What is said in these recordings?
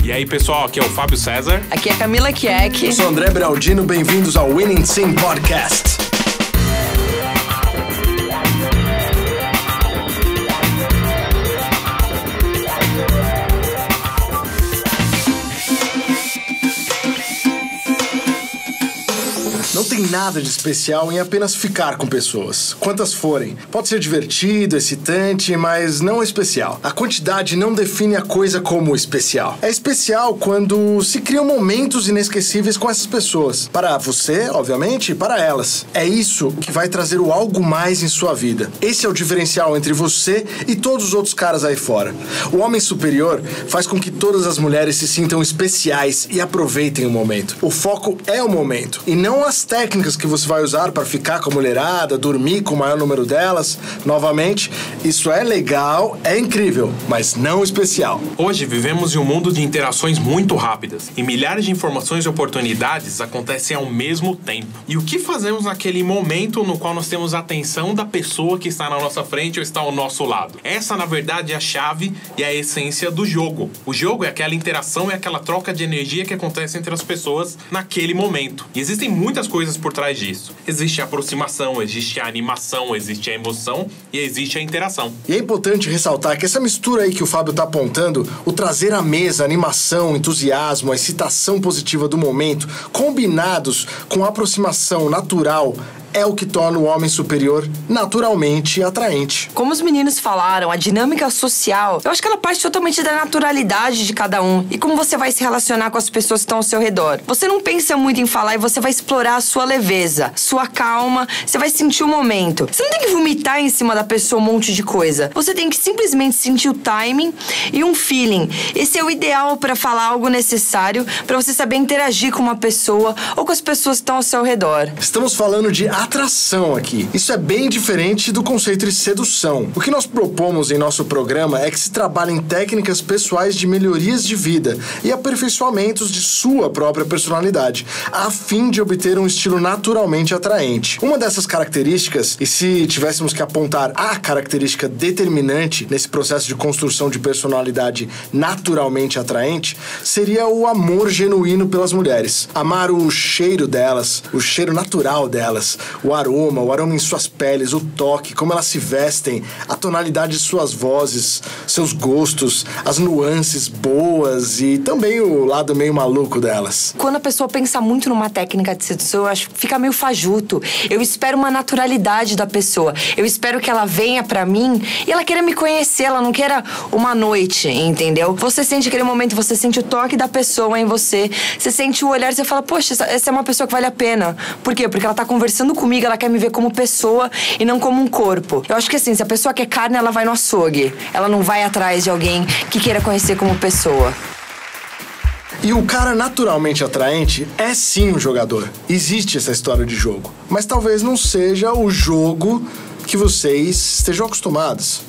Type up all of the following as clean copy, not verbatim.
E aí, pessoal, aqui é o Fábio César. Aqui é a Camila Kiek. Eu sou o André Braldino, bem-vindos ao Winning Team Podcast. Não tem nada de especial em apenas ficar com pessoas, quantas forem. Pode ser divertido, excitante, mas não especial. A quantidade não define a coisa como especial. É especial quando se criam momentos inesquecíveis com essas pessoas. Para você, obviamente, e para elas. É isso que vai trazer o algo mais em sua vida. Esse é o diferencial entre você e todos os outros caras aí fora. O homem superior faz com que todas as mulheres se sintam especiais e aproveitem o momento. O foco é o momento, e não as técnicas que você vai usar para ficar com a mulherada, dormir com o maior número delas. Novamente, isso é legal, é incrível, mas não especial. Hoje vivemos em um mundo de interações muito rápidas e milhares de informações e oportunidades acontecem ao mesmo tempo. E o que fazemos naquele momento no qual nós temos a atenção da pessoa que está na nossa frente ou está ao nosso lado? Essa, na verdade, é a chave e a essência do jogo. O jogo é aquela interação, é aquela troca de energia que acontece entre as pessoas naquele momento. E existem muitas coisas por trás disso. Existe a aproximação, existe a animação, existe a emoção e existe a interação. E é importante ressaltar que essa mistura aí que o Fábio tá apontando, o trazer à mesa a animação, entusiasmo, a excitação positiva do momento, combinados com a aproximação natural, é o que torna o homem superior naturalmente atraente. Como os meninos falaram, a dinâmica social, eu acho que ela parte totalmente da naturalidade de cada um e como você vai se relacionar com as pessoas que estão ao seu redor. Você não pensa muito em falar e você vai explorar a sua leveza, sua calma, você vai sentir o momento. Você não tem que vomitar em cima da pessoa um monte de coisa. Você tem que simplesmente sentir o timing e um feeling. Esse é o ideal para falar algo necessário, para você saber interagir com uma pessoa ou com as pessoas que estão ao seu redor. Estamos falando de atração aqui. Isso é bem diferente do conceito de sedução. O que nós propomos em nosso programa é que se trabalhem técnicas pessoais de melhorias de vida e aperfeiçoamentos de sua própria personalidade, a fim de obter um estilo naturalmente atraente. Uma dessas características, e se tivéssemos que apontar a característica determinante nesse processo de construção de personalidade naturalmente atraente, seria o amor genuíno pelas mulheres. Amar o cheiro delas, o cheiro natural delas, o aroma em suas peles, o toque, como elas se vestem, a tonalidade de suas vozes, seus gostos, as nuances boas e também o lado meio maluco delas. Quando a pessoa pensa muito numa técnica de sedução, eu acho que fica meio fajuto. Eu espero uma naturalidade da pessoa. Eu espero que ela venha pra mim e ela queira me conhecer, ela não queira uma noite, entendeu? Você sente aquele momento, você sente o toque da pessoa em você, você sente o olhar, você fala, poxa, essa é uma pessoa que vale a pena. Por quê? Porque ela tá conversando comigo, ela quer me ver como pessoa e não como um corpo. Eu acho que assim, se a pessoa quer carne, ela vai no açougue. Ela não vai atrás de alguém que queira conhecer como pessoa. E o cara naturalmente atraente é sim um jogador. Existe essa história de jogo. Mas talvez não seja o jogo que vocês estejam acostumados.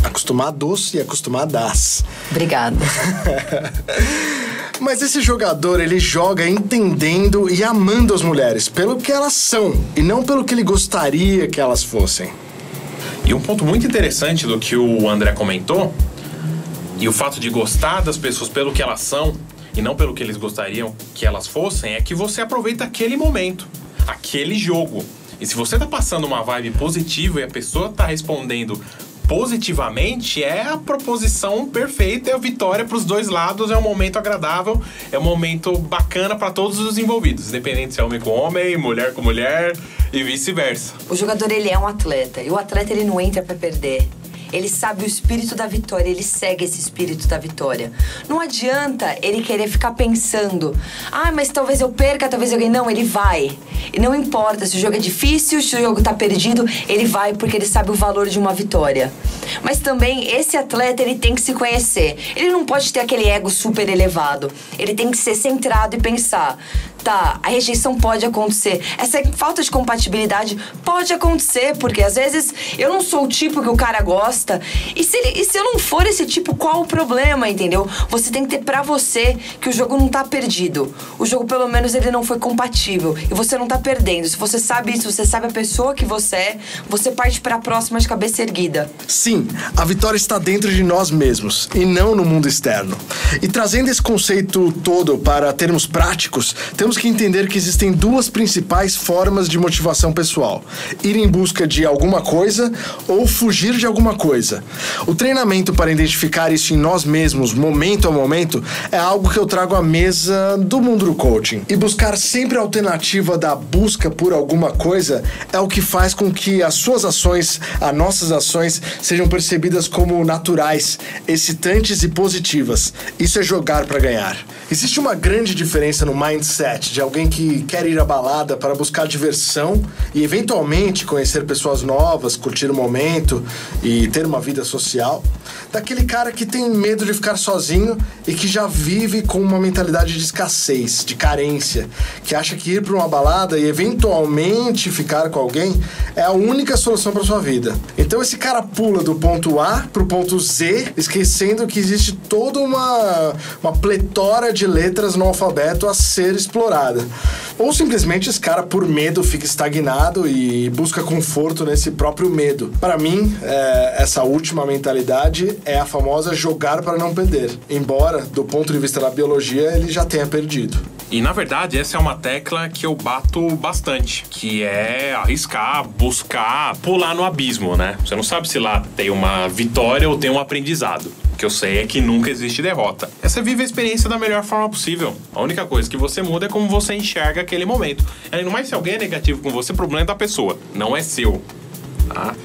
Acostumados e acostumadas. Obrigada. Mas esse jogador, ele joga entendendo e amando as mulheres pelo que elas são e não pelo que ele gostaria que elas fossem. E um ponto muito interessante do que o André comentou, e o fato de gostar das pessoas pelo que elas são e não pelo que eles gostariam que elas fossem, é que você aproveita aquele momento, aquele jogo. E se você tá passando uma vibe positiva e a pessoa tá respondendo positivamente, é a proposição perfeita, é a vitória para os dois lados, é um momento agradável, é um momento bacana para todos os envolvidos, independente se é homem com homem, mulher com mulher e vice-versa. O jogador, ele é um atleta, e o atleta, ele não entra para perder. Ele sabe o espírito da vitória, ele segue esse espírito da vitória. Não adianta ele querer ficar pensando, mas talvez eu perca, talvez eu ganhe. Não, ele vai. E não importa se o jogo é difícil, se o jogo tá perdido, ele vai porque ele sabe o valor de uma vitória. Mas também, esse atleta, ele tem que se conhecer. Ele não pode ter aquele ego super elevado. Ele tem que ser centrado e pensar, Tá, a rejeição pode acontecer. Essa falta de compatibilidade pode acontecer, porque às vezes eu não sou o tipo que o cara gosta. E se eu não for esse tipo, qual o problema, entendeu? Você tem que ter pra você que o jogo não tá perdido. O jogo, pelo menos, ele não foi compatível. E você não tá perdendo. Se você sabe isso, você sabe a pessoa que você é, você parte pra próxima de cabeça erguida. Sim, a vitória está dentro de nós mesmos e não no mundo externo. E trazendo esse conceito todo para termos práticos, temos que entender que existem duas principais formas de motivação pessoal: ir em busca de alguma coisa ou fugir de alguma coisa. O treinamento para identificar isso em nós mesmos, momento a momento, é algo que eu trago à mesa do mundo do coaching. E buscar sempre a alternativa da busca por alguma coisa é o que faz com que as suas ações, as nossas ações, sejam percebidas como naturais, excitantes e positivas. Isso é jogar para ganhar. Existe uma grande diferença no mindset de alguém que quer ir à balada para buscar diversão e eventualmente conhecer pessoas novas, curtir o momento e ter uma vida social, daquele cara que tem medo de ficar sozinho e que já vive com uma mentalidade de escassez, de carência, que acha que ir para uma balada e eventualmente ficar com alguém é a única solução para sua vida. Então esse cara pula do ponto A pro ponto Z, esquecendo que existe toda uma pletora de letras no alfabeto a ser explorada. Ou simplesmente esse cara, por medo, fica estagnado e busca conforto nesse próprio medo. Para mim, essa última mentalidade é a famosa jogar para não perder, embora, do ponto de vista da biologia, ele já tenha perdido. E, na verdade, essa é uma tecla que eu bato bastante, que é arriscar, buscar, pular no abismo, né? Você não sabe se lá tem uma vitória ou tem um aprendizado. O que eu sei é que nunca existe derrota. Você vive a experiência da melhor forma possível. A única coisa que você muda é como você enxerga aquele momento. Ainda mais se alguém é negativo com você, o problema é da pessoa, não é seu. Tá?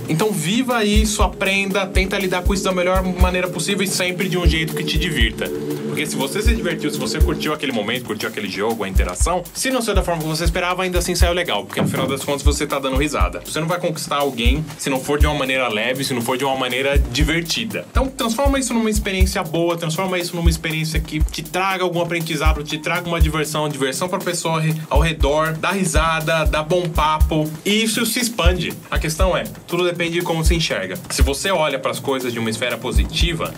Então viva isso, aprenda, tenta lidar com isso da melhor maneira possível e sempre de um jeito que te divirta. Porque se você se divertiu, se você curtiu aquele momento, curtiu aquele jogo, a interação, se não saiu da forma que você esperava, ainda assim saiu legal. Porque no final das contas você tá dando risada. Você não vai conquistar alguém se não for de uma maneira leve, se não for de uma maneira divertida. Então transforma isso numa experiência boa, transforma isso numa experiência que te traga algum aprendizado, te traga uma diversão pra pessoa ao redor, dá risada, dá bom papo. E isso se expande. A questão é, tudo depende de como se enxerga. Se você olha para as coisas de uma esfera positiva,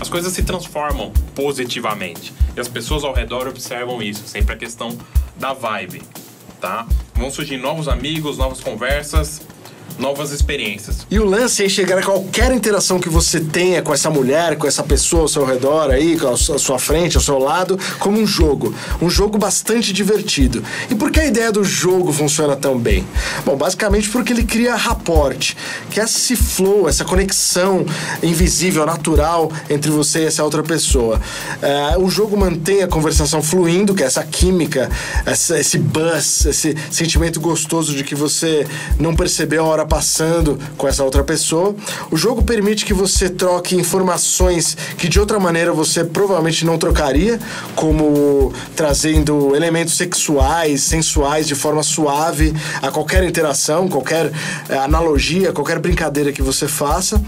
as coisas se transformam positivamente. E as pessoas ao redor observam isso. Sempre a questão da vibe, tá? Vão surgir novos amigos, novas conversas, novas experiências. E o lance é enxergar a qualquer interação que você tenha com essa mulher, com essa pessoa ao seu redor aí, à sua frente, ao seu lado, como um jogo bastante divertido. E por que a ideia do jogo funciona tão bem? Bom, basicamente porque ele cria rapport, que é esse flow, essa conexão invisível, natural entre você e essa outra pessoa. O jogo mantém a conversação fluindo, que é essa química, esse buzz, esse sentimento gostoso de que você não percebeu a hora passando com essa outra pessoa. O jogo permite que você troque informações que de outra maneira você provavelmente não trocaria, como trazendo elementos sexuais, sensuais de forma suave a qualquer interação, qualquer analogia, qualquer brincadeira que você faça,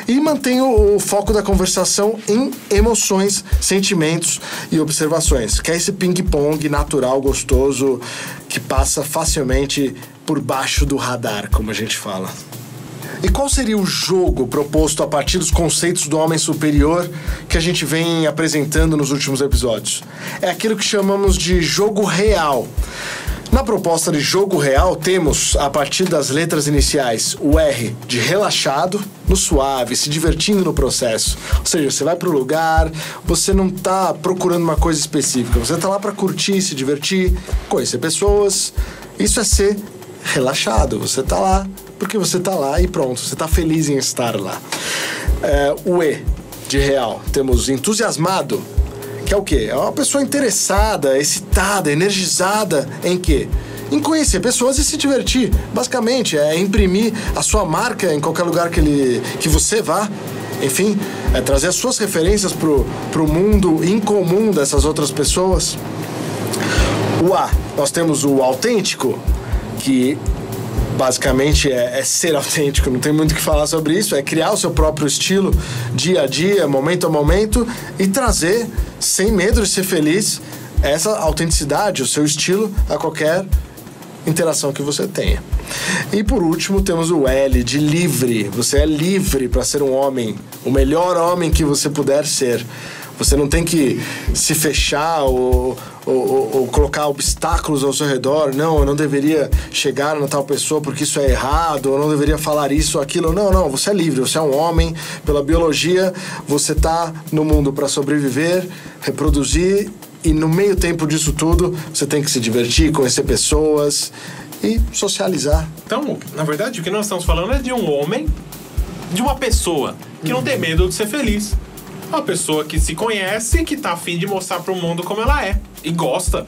e mantém o foco da conversação em emoções, sentimentos e observações, que é esse ping-pong natural, gostoso, que passa facilmente por baixo do radar, como a gente fala. E qual seria o jogo proposto a partir dos conceitos do homem superior que a gente vem apresentando nos últimos episódios? É aquilo que chamamos de jogo real. Na proposta de jogo real, temos, a partir das letras iniciais, o R de relaxado, no suave, se divertindo no processo. Ou seja, você vai pro lugar, você não tá procurando uma coisa específica, você tá lá pra curtir, se divertir, conhecer pessoas. Isso é ser relaxado, você tá lá porque você tá lá e pronto, você tá feliz em estar lá. O E de real, temos entusiasmado, que é o quê? É uma pessoa interessada, excitada, energizada em quê? Em conhecer pessoas e se divertir. Basicamente, é imprimir a sua marca em qualquer lugar que você vá. Enfim, é trazer as suas referências pro mundo incomum dessas outras pessoas. O A, nós temos o autêntico, que basicamente é ser autêntico, não tem muito o que falar sobre isso, é criar o seu próprio estilo dia a dia, momento a momento, e trazer, sem medo de ser feliz, essa autenticidade, o seu estilo a qualquer interação que você tenha. E por último, temos o L de livre. Você é livre para ser um homem, o melhor homem que você puder ser. Você não tem que se fechar ou colocar obstáculos ao seu redor. Não, eu não deveria chegar na tal pessoa porque isso é errado, eu não deveria falar isso ou aquilo. Não, você é livre, você é um homem. Pela biologia, você tá no mundo para sobreviver, reproduzir, e no meio tempo disso tudo, você tem que se divertir, conhecer pessoas e socializar. Então, na verdade, o que nós estamos falando é de um homem, de uma pessoa que não tem medo de ser feliz. Uma pessoa que se conhece, que tá a fim de mostrar pro mundo como ela é. E gosta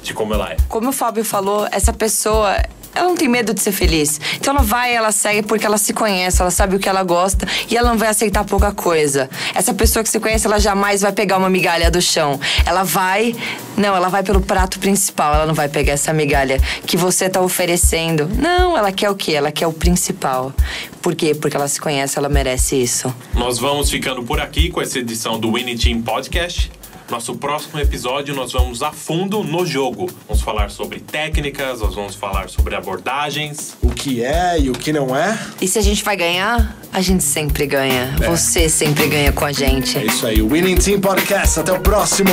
de como ela é. Como o Fábio falou, essa pessoa, ela não tem medo de ser feliz. Então ela segue porque ela se conhece, ela sabe o que ela gosta e ela não vai aceitar pouca coisa. Essa pessoa que você conhece, ela jamais vai pegar uma migalha do chão. Ela vai pelo prato principal, ela não vai pegar essa migalha que você tá oferecendo. Não, ela quer o quê? Ela quer o principal. Por quê? Porque ela se conhece, ela merece isso. Nós vamos ficando por aqui com essa edição do Winning Team Podcast. Nosso próximo episódio, nós vamos a fundo no jogo. Vamos falar sobre técnicas, nós vamos falar sobre abordagens. O que é e o que não é. E se a gente vai ganhar, a gente sempre ganha. Você sempre ganha com a gente. É isso aí, o Winning Team Podcast. Até o próximo!